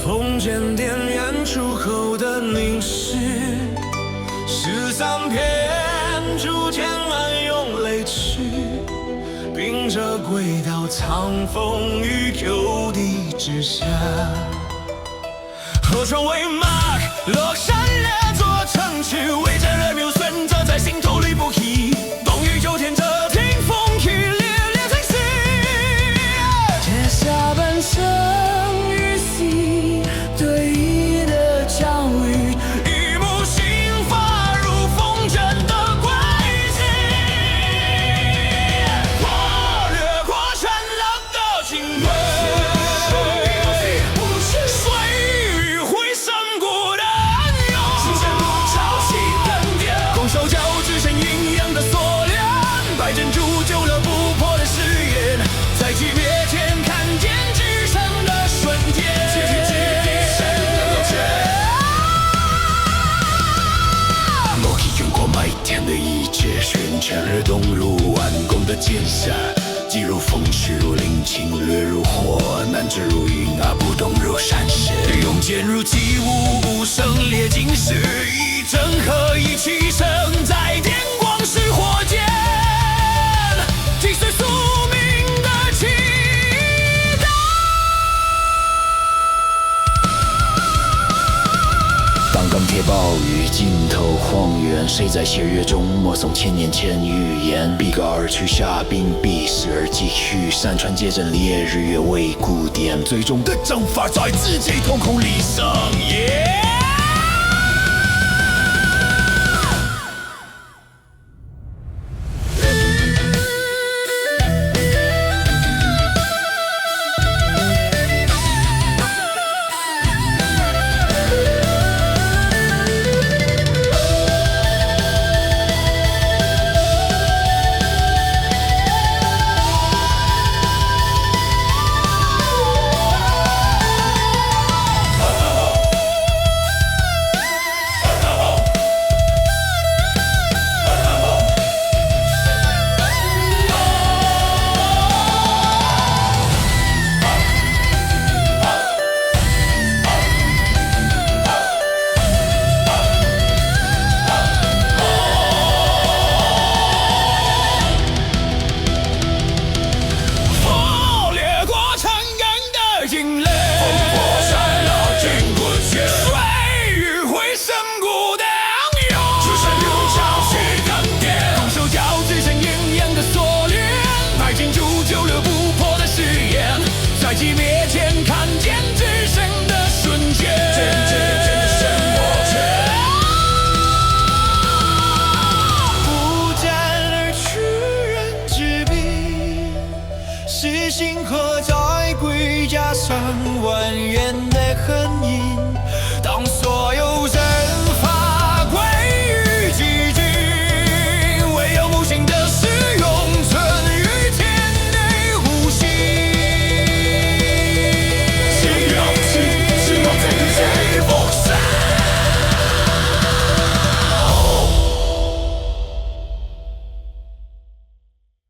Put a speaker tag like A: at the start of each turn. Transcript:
A: 封建电源出口的凝视，13篇逐渐暗涌泪池，秉着轨道藏风于旧地之下。河床为马，落山列作城池，为战人民存着在心头里不移。冬雨秋天，这听风雨烈烈thanh息，接下半生与戏对弈的教育，一幕心发如风筝的轨迹，我掠过沉浪的情轨。全而动如弯弓的箭下，疾如风，驰如林侵，掠如火，难至如云不动如山石。用剑如击舞，无声裂金石，一整合一气声，在电光石火间，击碎宿命的期待。当钢铁暴雨尽头荒原，谁在血月中默诵千年前预言？逼戈而去，下兵必死而继续，山川皆阵烈日月为古典，最终的章法在自己瞳孔里上演。